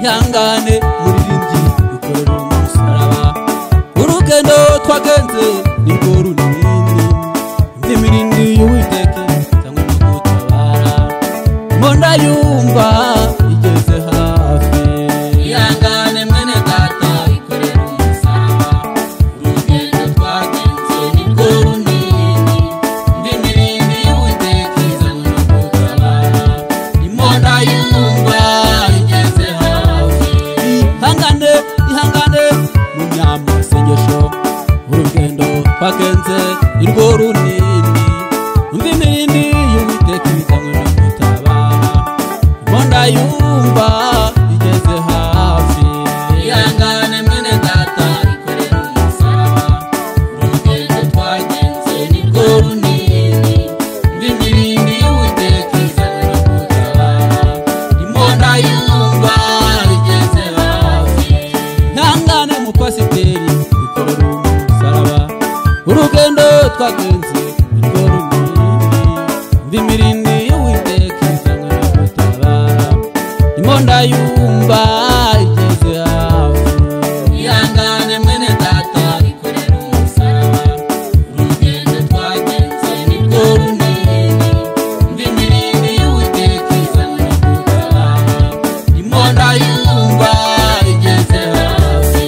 ihangane muririmbyi ikorera umusaraba urugendo twagenze nirwo runini imirindi y'Uwiteka cyangwa no gutabara imbona yumva igeze hafi ihangane mwene data ikorera umusaraba urugendo twagenze nirwo runini imirindi y'Uwiteka cyangwa no gutabara imbona yumva igeze hafi ihangane munyamasengesho urugendo twagenze nirwo runini umva imirindi y'Uwiteka cyangwa no gutabara imbona yumva igeze hafi ihangane mwene data ikorera umusaraba urugendo twagenze nirwo runini umva imirindi y'Uwiteka cyangwa no gutabara imbona yumva igeze hafi ihangane mupasiteri ikorera umusaraba urugendo twagenze nirwo runini umva imirindi y'Uwiteka cyangwa no gutabara imbona yumva igeze hafi ihangane mwene data ikorera umusaraba urugendo twagenze nirwo runini umva imirindi y'Uwiteka cyangwa no gutabara imbona yumva igeze hafi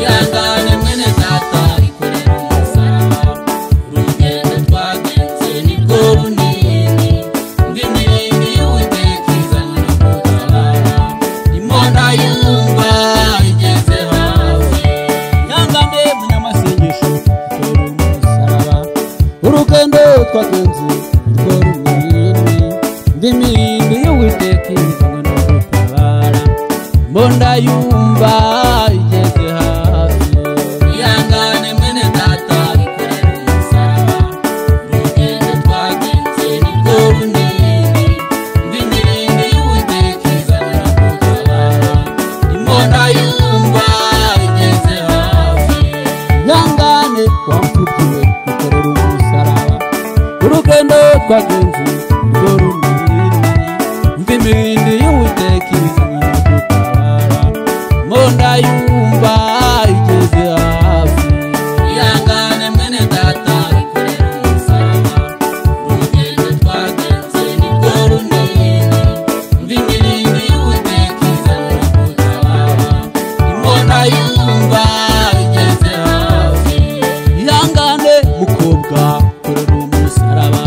ihangane mwene data ikorera umusaraba urugendo twagenze nirwo runini umva imirindi y'Uwiteka cyangwa no gutabara imbona yumva igeze hafi ihangane munyamasengesho ikorera umusaraba urugendo twagenze nirwo runini umva imirindi y'Uwiteka cyangwa no gutabara imbona yumva igeze hafi ihangane mwene data ikorera umusaraba urugendo twagenze nirwo runini umva imirindi y'Uwiteka cyangwa no gutabara imbona yumva igeze hafi ihangane wamfubyiwe ikorera umusaraba urugendo twagenze nirwo runini umva imirindi y'Uwiteka cyangwa no gutabara imbona yumva igeze hafi ihangane mwene data ikorera umusaraba urugendo twagenze nirwo runini umva imirindi y'Uwiteka cyangwa no gutabara imbona yumva igeze hafi ihangane mukobwa ikorera umusaraba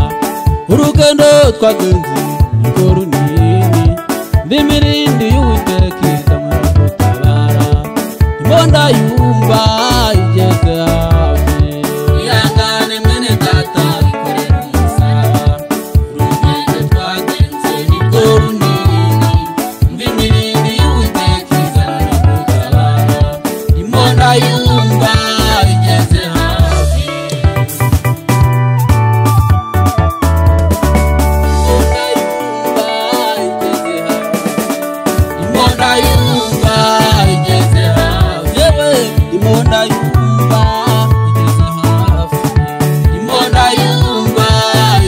urugendo twagenze nirwo runini umva imirindi y'Uwiteka cyangwa no gutabara imbona yumva igeze hafi ihangane mwene data ikorera umusaraba urugendo twagenze nirwo runini umva imirindi y'Uwiteka cyangwa no gutabara imbona yumva igeze hafi imbona yumva igeze hafi yewe imbona yumva igeze hafi imbona yumva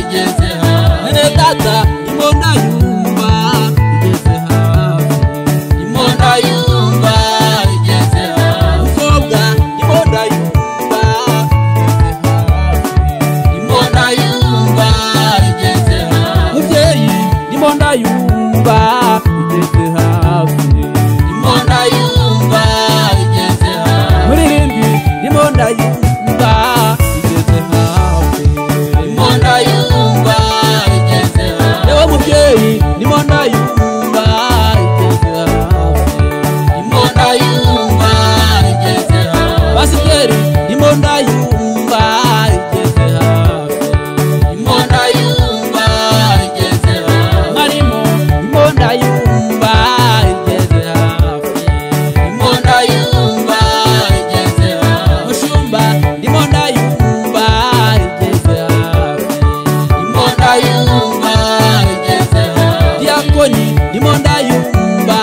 igeze hafi mwene data imbona yumva igeze hafi imbona yumva igeze hafi mukobwa imbona yumva igeze hafi imbona yumva igeze hafi mubyeyi imbona yumva igeze hafi imbona yumva igeze hafi muririmbyi imbona yumva igeze hafi imbona yumva igeze hafi yewe mubyeyi imbona yumva igeze hafi imbona yumva igeze hafi pasiteri imbona yumva igeze hafi imbona yumva igeze hafi mwarimu imbona yumva igeze hafi imbona yumva igeze hafi mushumba imbona yumva igeze hafi imbona yumva igeze hafi diakoni imbona yumva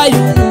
yumva